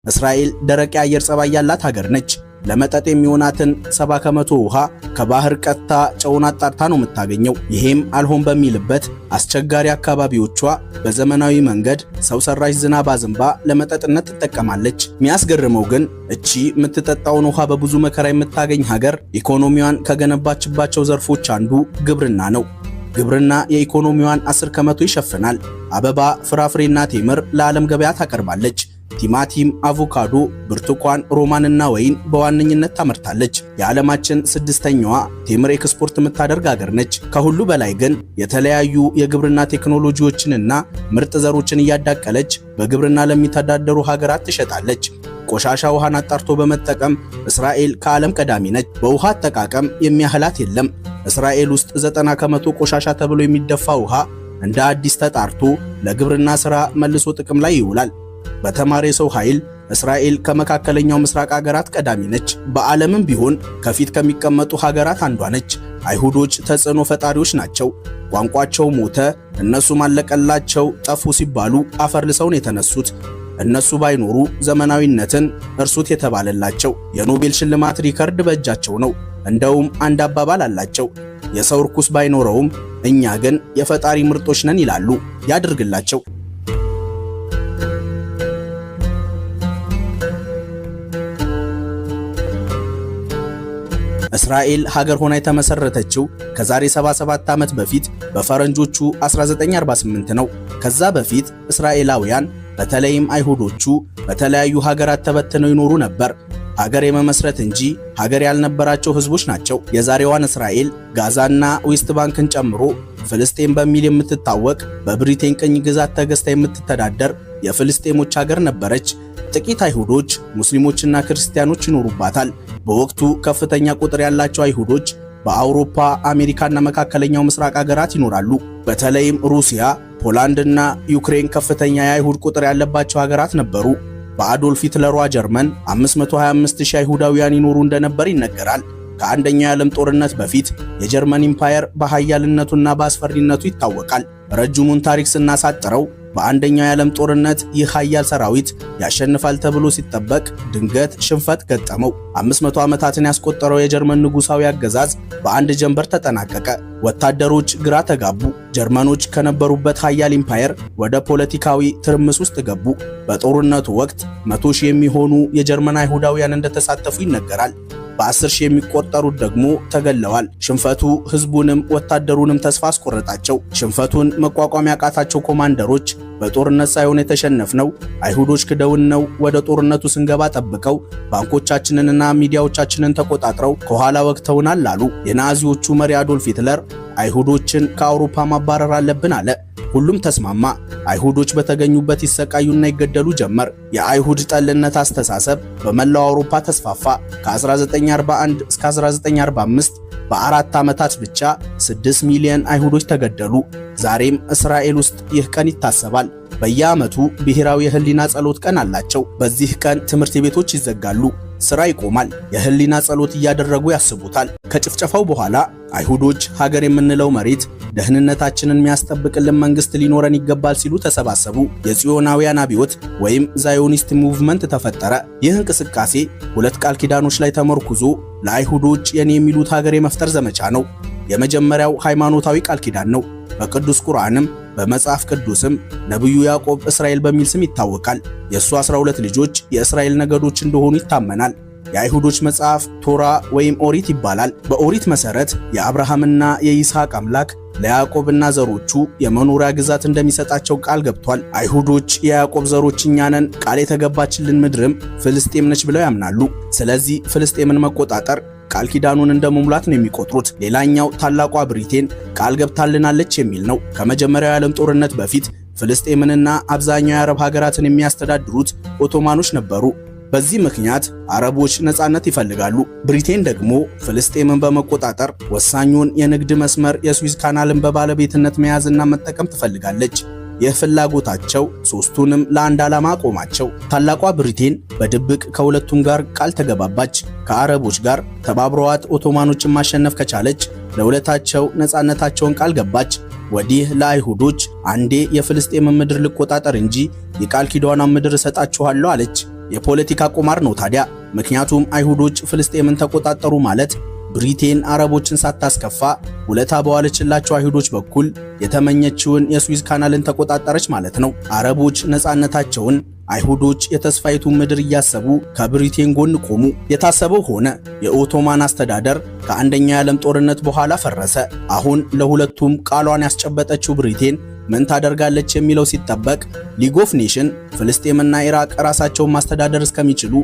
እስራኤል ደረቅ የአየር ጸባይ ያላት ሀገር ነች። ለመጠጥ የሚሆናትን 70 ከመቶ ውሃ ከባህር ቀጥታ ጨውን አጣርታ ነው የምታገኘው። ይሄም አልሆን በሚልበት አስቸጋሪ አካባቢዎቿ በዘመናዊ መንገድ ሰው ሰራሽ ዝናብ አዝንባ ለመጠጥነት ትጠቀማለች። የሚያስገርመው ግን እቺ የምትጠጣውን ውሃ በብዙ መከራ የምታገኝ ሀገር ኢኮኖሚዋን ከገነባችባቸው ዘርፎች አንዱ ግብርና ነው። ግብርና የኢኮኖሚዋን 10 ከመቶ ይሸፍናል። አበባ፣ ፍራፍሬና ቴምር ለዓለም ገበያ ታቀርባለች። ቲማቲም፣ አቮካዶ፣ ብርቱካን፣ ሮማንና ወይን በዋነኝነት ታመርታለች። የዓለማችን 6ኛዋ ቴምር ኤክስፖርት የምታደርግ ሀገር ነች። ከሁሉ በላይ ግን የተለያዩ የግብርና ቴክኖሎጂዎችንና ምርጥ ዘሮችን እያዳቀለች በግብርና ለሚተዳደሩ ሀገራት ትሸጣለች። ቆሻሻ ውሃን አጣርቶ በመጠቀም እስራኤል ከዓለም ቀዳሚ ነች። በውሃ አጠቃቀም የሚያህላት የለም። እስራኤል ውስጥ 90 ከመቶ ቆሻሻ ተብሎ የሚደፋ ውሃ እንደ አዲስ ተጣርቶ ለግብርና ሥራ መልሶ ጥቅም ላይ ይውላል። በተማረ ሰው ኃይል እስራኤል ከመካከለኛው ምስራቅ ሀገራት ቀዳሚ ነች። በዓለምም ቢሆን ከፊት ከሚቀመጡ ሀገራት አንዷ ነች። አይሁዶች ተጽዕኖ ፈጣሪዎች ናቸው። ቋንቋቸው ሞተ፣ እነሱ ማለቀላቸው፣ ጠፉ ሲባሉ አፈር ልሰው ነው የተነሱት። እነሱ ባይኖሩ ዘመናዊነትን እርሱት የተባለላቸው የኖቤል ሽልማት ሪከርድ በእጃቸው ነው። እንደውም አንድ አባባል አላቸው፣ የሰው ርኩስ ባይኖረውም እኛ ግን የፈጣሪ ምርጦች ነን ይላሉ። ያድርግላቸው። እስራኤል ሀገር ሆና የተመሰረተችው ከዛሬ 77 ዓመት በፊት በፈረንጆቹ 1948 ነው። ከዛ በፊት እስራኤላውያን በተለይም አይሁዶቹ በተለያዩ ሀገራት ተበትነው ይኖሩ ነበር። ሀገር የመመስረት እንጂ ሀገር ያልነበራቸው ህዝቦች ናቸው። የዛሬዋን እስራኤል ጋዛና ዌስት ባንክን ጨምሮ ፍልስጤም በሚል የምትታወቅ በብሪቴን ቅኝ ግዛት ተገዝታ የምትተዳደር የፍልስጤሞች ሀገር ነበረች። ጥቂት አይሁዶች፣ ሙስሊሞችና ክርስቲያኖች ይኖሩባታል። በወቅቱ ከፍተኛ ቁጥር ያላቸው አይሁዶች በአውሮፓ፣ አሜሪካና መካከለኛው ምስራቅ ሀገራት ይኖራሉ። በተለይም ሩሲያ፣ ፖላንድና ዩክሬን ከፍተኛ የአይሁድ ቁጥር ያለባቸው ሀገራት ነበሩ። በአዶልፍ ሂትለሯ ጀርመን 525,000 አይሁዳውያን ይኖሩ እንደነበር ይነገራል። ከአንደኛው የዓለም ጦርነት በፊት የጀርመን ኢምፓየር በኃያልነቱና በአስፈሪነቱ ይታወቃል። ረጅሙን ታሪክ ስናሳጥረው በአንደኛው የዓለም ጦርነት ይህ ኃያል ሰራዊት ያሸንፋል ተብሎ ሲጠበቅ ድንገት ሽንፈት ገጠመው። 500 ዓመታትን ያስቆጠረው የጀርመን ንጉሳዊ አገዛዝ በአንድ ጀንበር ተጠናቀቀ። ወታደሮች ግራ ተጋቡ። ጀርመኖች ከነበሩበት ኃያል ኢምፓየር ወደ ፖለቲካዊ ትርምስ ውስጥ ገቡ። በጦርነቱ ወቅት 100,000 የሚሆኑ የጀርመን አይሁዳውያን እንደተሳተፉ ይነገራል። በ10 ሺህ የሚቆጠሩት ደግሞ ተገለዋል። ሽንፈቱ ህዝቡንም ወታደሩንም ተስፋ አስቆረጣቸው። ሽንፈቱን መቋቋም ያቃታቸው ኮማንደሮች በጦርነት ሳይሆን የተሸነፍነው አይሁዶች ክደውን ነው፣ ወደ ጦርነቱ ስንገባ ጠብቀው ባንኮቻችንንና ሚዲያዎቻችንን ተቆጣጥረው ከኋላ ወግተውናል አሉ። የናዚዎቹ መሪ አዶልፍ ሂትለር አይሁዶችን ከአውሮፓ ማባረር አለብን አለ። ሁሉም ተስማማ። አይሁዶች በተገኙበት ይሰቃዩና ይገደሉ ጀመር። የአይሁድ ጠልነት አስተሳሰብ በመላው አውሮፓ ተስፋፋ። ከ1941 እስከ 1945 በ4 ዓመታት ብቻ 6 ሚሊዮን አይሁዶች ተገደሉ። ዛሬም እስራኤል ውስጥ ይህ ቀን ይታሰባል። በየዓመቱ ብሔራዊ የህሊና ጸሎት ቀን አላቸው። በዚህ ቀን ትምህርት ቤቶች ይዘጋሉ፣ ስራ ይቆማል። የህሊና ጸሎት እያደረጉ ያስቡታል። ከጭፍጨፋው በኋላ አይሁዶች ሀገር የምንለው መሬት ደህንነታችንን የሚያስጠብቅልን መንግስት ሊኖረን ይገባል ሲሉ ተሰባሰቡ። የጽዮናውያን አብዮት ወይም ዛዮኒስት ሙቭመንት ተፈጠረ። ይህ እንቅስቃሴ ሁለት ቃል ኪዳኖች ላይ ተመርኩዞ ለአይሁዶች የኔ የሚሉት ሀገር የመፍጠር ዘመቻ ነው። የመጀመሪያው ሃይማኖታዊ ቃል ኪዳን ነው። በቅዱስ ቁርአንም በመጽሐፍ ቅዱስም ነብዩ ያዕቆብ እስራኤል በሚል ስም ይታወቃል። የሱ 12 ልጆች የእስራኤል ነገዶች እንደሆኑ ይታመናል። የአይሁዶች መጽሐፍ ቶራ ወይም ኦሪት ይባላል። በኦሪት መሰረት የአብርሃምና የይስሐቅ አምላክ ለያዕቆብና ዘሮቹ የመኖሪያ ግዛት እንደሚሰጣቸው ቃል ገብቷል። አይሁዶች የያዕቆብ ዘሮች እኛ ነን፣ ቃል የተገባችልን ምድርም ፍልስጤም ነች ብለው ያምናሉ። ስለዚህ ፍልስጤምን መቆጣጠር ቃል ኪዳኑን እንደመሙላት ነው የሚቆጥሩት። ሌላኛው ታላቋ ብሪቴን ቃል ገብታልናለች የሚል ነው። ከመጀመሪያው የዓለም ጦርነት በፊት ፍልስጤምንና አብዛኛው የአረብ ሀገራትን የሚያስተዳድሩት ኦቶማኖች ነበሩ። በዚህ ምክንያት አረቦች ነጻነት ይፈልጋሉ። ብሪቴን ደግሞ ፍልስጤምን በመቆጣጠር ወሳኙን የንግድ መስመር የስዊዝ ካናልን በባለቤትነት መያዝና መጠቀም ትፈልጋለች። ይህ ፍላጎታቸው ሶስቱንም ለአንድ ዓላማ ቆማቸው። ታላቋ ብሪቴን በድብቅ ከሁለቱም ጋር ቃል ተገባባች። ከአረቦች ጋር ተባብረዋት ኦቶማኖችን ማሸነፍ ከቻለች ለሁለታቸው ነጻነታቸውን ቃል ገባች። ወዲህ ለአይሁዶች አንዴ የፍልስጤምን ምድር ልቆጣጠር እንጂ የቃል ኪዳኗን ምድር እሰጣችኋለሁ አለች። የፖለቲካ ቁማር ነው ታዲያ። ምክንያቱም አይሁዶች ፍልስጤምን ተቆጣጠሩ ማለት ብሪቴን አረቦችን ሳታስከፋ ውለታ በዋለችላቸው አይሁዶች በኩል የተመኘችውን የስዊዝ ካናልን ተቆጣጠረች ማለት ነው። አረቦች ነፃነታቸውን፣ አይሁዶች የተስፋይቱ ምድር እያሰቡ ከብሪቴን ጎን ቆሙ። የታሰበው ሆነ። የኦቶማን አስተዳደር ከአንደኛው የዓለም ጦርነት በኋላ ፈረሰ። አሁን ለሁለቱም ቃሏን ያስጨበጠችው ብሪቴን ምን ታደርጋለች የሚለው ሲጠበቅ ሊግ ኦፍ ኔሽን ፍልስጤምና ኢራቅ ራሳቸውን ማስተዳደር እስከሚችሉ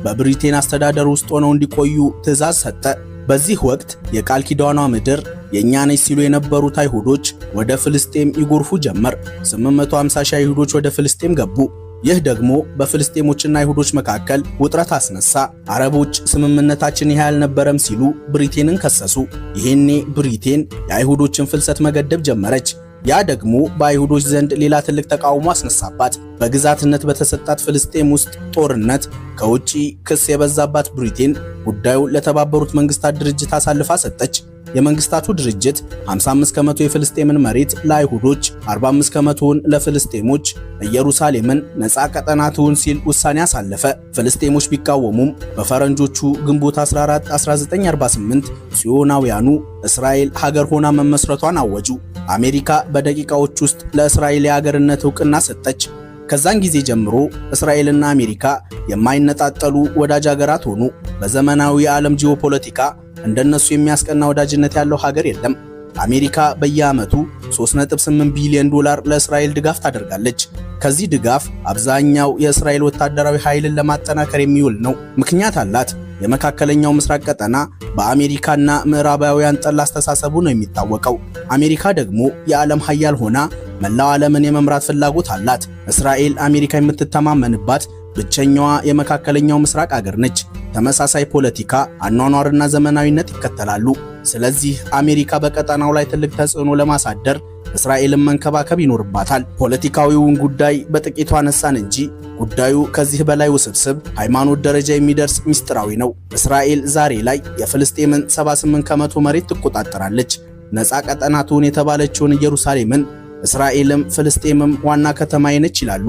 በብሪቴን አስተዳደር ውስጥ ሆነው እንዲቆዩ ትዕዛዝ ሰጠ። በዚህ ወቅት የቃል ኪዳኗ ምድር የእኛ ነች ሲሉ የነበሩት አይሁዶች ወደ ፍልስጤም ይጎርፉ ጀመር። 850 ሺህ አይሁዶች ወደ ፍልስጤም ገቡ። ይህ ደግሞ በፍልስጤሞችና አይሁዶች መካከል ውጥረት አስነሳ። አረቦች ስምምነታችን ይህ አልነበረም ሲሉ ብሪቴንን ከሰሱ። ይሄኔ ብሪቴን የአይሁዶችን ፍልሰት መገደብ ጀመረች። ያ ደግሞ በአይሁዶች ዘንድ ሌላ ትልቅ ተቃውሞ አስነሳባት። በግዛትነት በተሰጣት ፍልስጤም ውስጥ ጦርነት፣ ከውጪ ክስ የበዛባት ብሪቴን ጉዳዩን ለተባበሩት መንግስታት ድርጅት አሳልፋ ሰጠች። የመንግስታቱ ድርጅት 55 ከመቶ የፍልስጤምን መሬት ለአይሁዶች፣ 45 ከመቶውን ለፍልስጤሞች፣ ኢየሩሳሌምን ነፃ ቀጠና ትሁን ሲል ውሳኔ አሳለፈ። ፍልስጤሞች ቢቃወሙም በፈረንጆቹ ግንቦት 14 1948 ጽዮናውያኑ እስራኤል ሀገር ሆና መመስረቷን አወጁ። አሜሪካ በደቂቃዎች ውስጥ ለእስራኤል የሀገርነት ዕውቅና ሰጠች። ከዛን ጊዜ ጀምሮ እስራኤልና አሜሪካ የማይነጣጠሉ ወዳጅ ሀገራት ሆኑ። በዘመናዊ የዓለም ጂኦፖለቲካ እንደነሱ የሚያስቀና ወዳጅነት ያለው ሀገር የለም። አሜሪካ በየዓመቱ 3.8 ቢሊዮን ዶላር ለእስራኤል ድጋፍ ታደርጋለች። ከዚህ ድጋፍ አብዛኛው የእስራኤል ወታደራዊ ኃይልን ለማጠናከር የሚውል ነው። ምክንያት አላት። የመካከለኛው ምስራቅ ቀጠና በአሜሪካና ምዕራባውያን ጠል አስተሳሰቡ ነው የሚታወቀው። አሜሪካ ደግሞ የዓለም ሀያል ሆና መላው ዓለምን የመምራት ፍላጎት አላት። እስራኤል አሜሪካ የምትተማመንባት ብቸኛዋ የመካከለኛው ምስራቅ አገር ነች። ተመሳሳይ ፖለቲካ፣ አኗኗርና ዘመናዊነት ይከተላሉ። ስለዚህ አሜሪካ በቀጠናው ላይ ትልቅ ተጽዕኖ ለማሳደር እስራኤልን መንከባከብ ይኖርባታል። ፖለቲካዊውን ጉዳይ በጥቂቱ አነሳን እንጂ ጉዳዩ ከዚህ በላይ ውስብስብ፣ ሃይማኖት ደረጃ የሚደርስ ሚስጥራዊ ነው። እስራኤል ዛሬ ላይ የፍልስጤምን 78 ከመቶ መሬት ትቆጣጠራለች። ነፃ ቀጠና ትሁን የተባለችውን ኢየሩሳሌምን እስራኤልም ፍልስጤምም ዋና ከተማዬ ነች ይላሉ።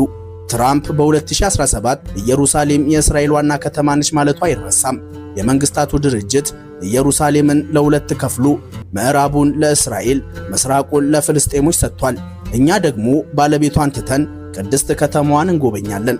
ትራምፕ በ2017 ኢየሩሳሌም የእስራኤል ዋና ከተማ ነች ማለቱ አይረሳም። የመንግስታቱ ድርጅት ኢየሩሳሌምን ለሁለት ከፍሎ ምዕራቡን ለእስራኤል ምስራቁን ለፍልስጤሞች ሰጥቷል። እኛ ደግሞ ባለቤቷን ትተን ቅድስት ከተማዋን እንጎበኛለን።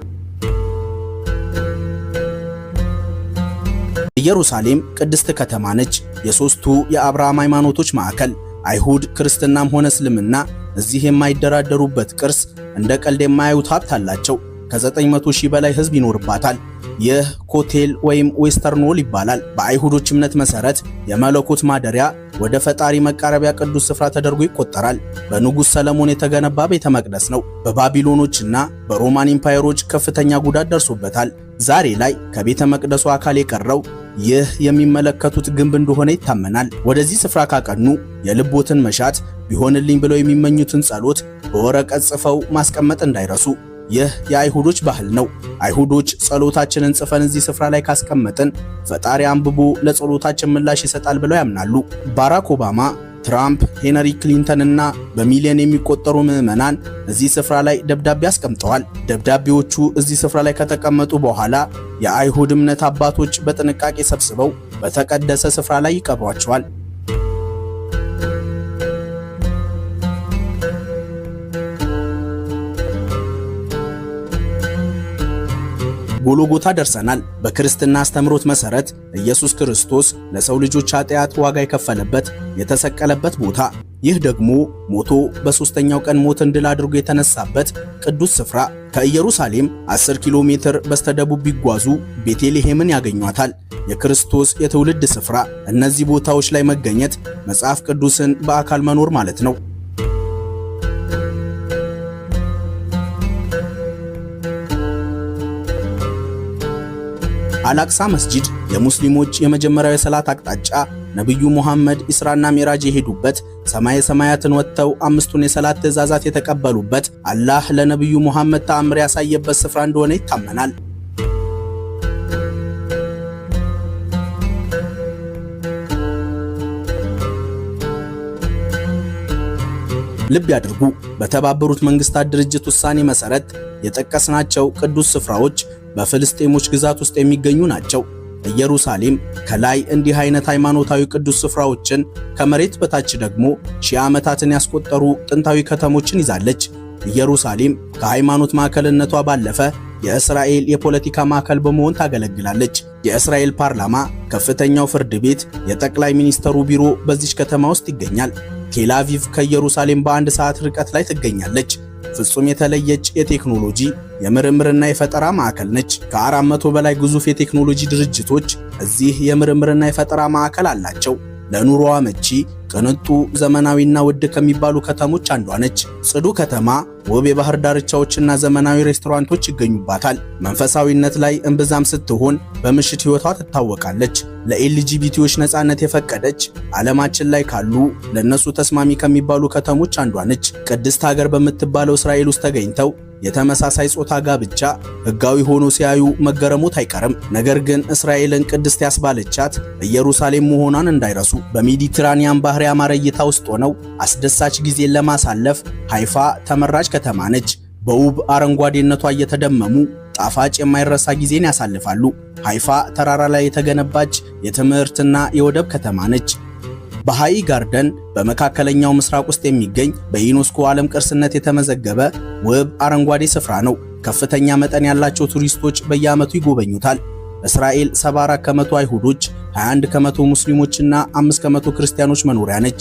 ኢየሩሳሌም ቅድስት ከተማ ነች። የሦስቱ የአብርሃም ሃይማኖቶች ማዕከል። አይሁድ፣ ክርስትናም ሆነ እስልምና እዚህ የማይደራደሩበት ቅርስ፣ እንደ ቀልድ የማያዩት ሀብት አላቸው። ከ900 ሺህ በላይ ሕዝብ ይኖርባታል። ይህ ኮቴል ወይም ዌስተርን ዎል ይባላል። በአይሁዶች እምነት መሰረት የመለኮት ማደሪያ፣ ወደ ፈጣሪ መቃረቢያ ቅዱስ ስፍራ ተደርጎ ይቆጠራል። በንጉሥ ሰለሞን የተገነባ ቤተ መቅደስ ነው። በባቢሎኖችና በሮማን ኢምፓየሮች ከፍተኛ ጉዳት ደርሶበታል። ዛሬ ላይ ከቤተ መቅደሱ አካል የቀረው ይህ የሚመለከቱት ግንብ እንደሆነ ይታመናል። ወደዚህ ስፍራ ካቀኑ የልቦትን መሻት ቢሆንልኝ ብለው የሚመኙትን ጸሎት በወረቀት ጽፈው ማስቀመጥ እንዳይረሱ። ይህ የአይሁዶች ባህል ነው። አይሁዶች ጸሎታችንን ጽፈን እዚህ ስፍራ ላይ ካስቀመጥን ፈጣሪ አንብቦ ለጸሎታችን ምላሽ ይሰጣል ብለው ያምናሉ። ባራክ ኦባማ፣ ትራምፕ፣ ሄነሪ ክሊንተን እና በሚሊዮን የሚቆጠሩ ምዕመናን እዚህ ስፍራ ላይ ደብዳቤ አስቀምጠዋል። ደብዳቤዎቹ እዚህ ስፍራ ላይ ከተቀመጡ በኋላ የአይሁድ እምነት አባቶች በጥንቃቄ ሰብስበው በተቀደሰ ስፍራ ላይ ይቀብሯቸዋል። ጎልጎታ ደርሰናል። በክርስትና አስተምሮት መሰረት ኢየሱስ ክርስቶስ ለሰው ልጆች ኃጢአት ዋጋ የከፈለበት የተሰቀለበት ቦታ፣ ይህ ደግሞ ሞቶ በሦስተኛው ቀን ሞትን ድል አድርጎ የተነሳበት ቅዱስ ስፍራ። ከኢየሩሳሌም 10 ኪሎ ሜትር በስተደቡብ ቢጓዙ ቤተልሔምን ያገኟታል፣ የክርስቶስ የትውልድ ስፍራ። እነዚህ ቦታዎች ላይ መገኘት መጽሐፍ ቅዱስን በአካል መኖር ማለት ነው። አላቅሳ መስጂድ የሙስሊሞች የመጀመሪያው የሰላት አቅጣጫ፣ ነብዩ ሙሐመድ ኢስራና ሚራጅ የሄዱበት፣ ሰማየ ሰማያትን ወጥተው አምስቱን የሰላት ትእዛዛት የተቀበሉበት፣ አላህ ለነብዩ ሙሐመድ ተአምር ያሳየበት ስፍራ እንደሆነ ይታመናል። ልብ ያድርጉ። በተባበሩት መንግስታት ድርጅት ውሳኔ መሰረት የጠቀስናቸው ቅዱስ ስፍራዎች በፍልስጤሞች ግዛት ውስጥ የሚገኙ ናቸው። ኢየሩሳሌም ከላይ እንዲህ አይነት ሃይማኖታዊ ቅዱስ ስፍራዎችን ከመሬት በታች ደግሞ ሺህ ዓመታትን ያስቆጠሩ ጥንታዊ ከተሞችን ይዛለች። ኢየሩሳሌም ከሃይማኖት ማዕከልነቷ ባለፈ የእስራኤል የፖለቲካ ማዕከል በመሆን ታገለግላለች። የእስራኤል ፓርላማ፣ ከፍተኛው ፍርድ ቤት፣ የጠቅላይ ሚኒስተሩ ቢሮ በዚች ከተማ ውስጥ ይገኛል። ቴል አቪቭ ከኢየሩሳሌም በአንድ ሰዓት ርቀት ላይ ትገኛለች። ፍጹም የተለየች የቴክኖሎጂ የምርምርና የፈጠራ ማዕከል ነች። ከ400 በላይ ግዙፍ የቴክኖሎጂ ድርጅቶች እዚህ የምርምርና የፈጠራ ማዕከል አላቸው። ለኑሮዋ አመቺ፣ ቅንጡ፣ ዘመናዊና ውድ ከሚባሉ ከተሞች አንዷ ነች። ጽዱ ከተማ፣ ውብ የባህር ዳርቻዎችና ዘመናዊ ሬስቶራንቶች ይገኙባታል። መንፈሳዊነት ላይ እምብዛም ስትሆን በምሽት ሕይወቷ ትታወቃለች። ለኤልጂቢቲዎች ነፃነት የፈቀደች ዓለማችን ላይ ካሉ ለነሱ ተስማሚ ከሚባሉ ከተሞች አንዷ ነች። ቅድስት ሀገር በምትባለው እስራኤል ውስጥ ተገኝተው የተመሳሳይ ጾታ ጋብቻ ሕጋዊ ሆኖ ሲያዩ መገረሙት አይቀርም። ነገር ግን እስራኤልን ቅድስት ያስባለቻት ኢየሩሳሌም መሆኗን እንዳይረሱ። በሜዲትራኒያን ባህር ያማረ እይታ ውስጥ ሆነው አስደሳች ጊዜን ለማሳለፍ ሃይፋ ተመራጭ ከተማ ነች። በውብ አረንጓዴነቷ እየተደመሙ ጣፋጭ የማይረሳ ጊዜን ያሳልፋሉ። ሃይፋ ተራራ ላይ የተገነባች የትምህርትና የወደብ ከተማ ነች። በሃይ ጋርደን በመካከለኛው ምስራቅ ውስጥ የሚገኝ በዩኔስኮ ዓለም ቅርስነት የተመዘገበ ውብ አረንጓዴ ስፍራ ነው። ከፍተኛ መጠን ያላቸው ቱሪስቶች በየዓመቱ ይጎበኙታል። እስራኤል 74 ከመቶ አይሁዶች፣ 21 ከመቶ ሙስሊሞችና 5 ከመቶ ክርስቲያኖች መኖሪያ ነች።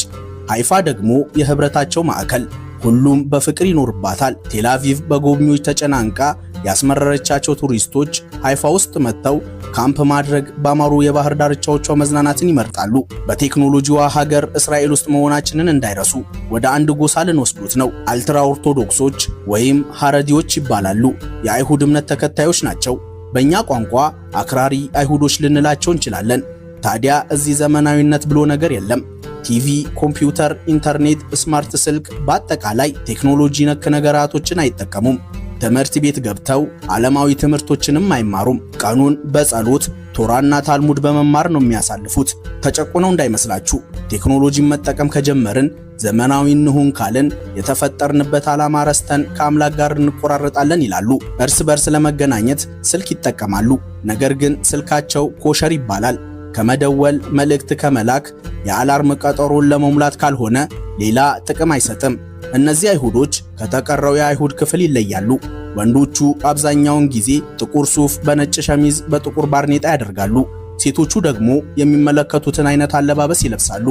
ሃይፋ ደግሞ የህብረታቸው ማዕከል፣ ሁሉም በፍቅር ይኖርባታል። ቴል አቪቭ በጎብኚዎች ተጨናንቃ ያስመረረቻቸው ቱሪስቶች ሃይፋ ውስጥ መጥተው ካምፕ ማድረግ፣ ባማሩ የባህር ዳርቻዎቿ መዝናናትን ይመርጣሉ። በቴክኖሎጂዋ ሀገር እስራኤል ውስጥ መሆናችንን እንዳይረሱ። ወደ አንድ ጎሳ ልንወስዱት ነው። አልትራ ኦርቶዶክሶች ወይም ሐረዲዎች ይባላሉ። የአይሁድ እምነት ተከታዮች ናቸው። በእኛ ቋንቋ አክራሪ አይሁዶች ልንላቸው እንችላለን። ታዲያ እዚህ ዘመናዊነት ብሎ ነገር የለም። ቲቪ፣ ኮምፒውተር፣ ኢንተርኔት፣ ስማርት ስልክ፣ በአጠቃላይ ቴክኖሎጂ ነክ ነገራቶችን አይጠቀሙም። ትምህርት ቤት ገብተው ዓለማዊ ትምህርቶችንም አይማሩም። ቀኑን በጸሎት ቶራና ታልሙድ በመማር ነው የሚያሳልፉት። ተጨቁነው እንዳይመስላችሁ። ቴክኖሎጂን መጠቀም ከጀመርን፣ ዘመናዊ እንሁን ካልን የተፈጠርንበት ዓላማ ረስተን ከአምላክ ጋር እንቆራረጣለን ይላሉ። እርስ በርስ ለመገናኘት ስልክ ይጠቀማሉ። ነገር ግን ስልካቸው ኮሸር ይባላል። ከመደወል መልእክት ከመላክ የአላርም ቀጠሮን ለመሙላት ካልሆነ ሌላ ጥቅም አይሰጥም። እነዚህ አይሁዶች ከተቀረው የአይሁድ ክፍል ይለያሉ። ወንዶቹ አብዛኛውን ጊዜ ጥቁር ሱፍ በነጭ ሸሚዝ በጥቁር ባርኔጣ ያደርጋሉ። ሴቶቹ ደግሞ የሚመለከቱትን አይነት አለባበስ ይለብሳሉ።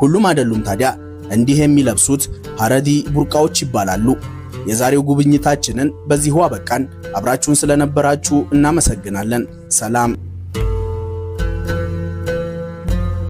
ሁሉም አይደሉም ታዲያ። እንዲህ የሚለብሱት ሐረዲ ቡርቃዎች ይባላሉ። የዛሬው ጉብኝታችንን በዚሁ አበቃን። አብራችሁን ስለነበራችሁ እናመሰግናለን። ሰላም።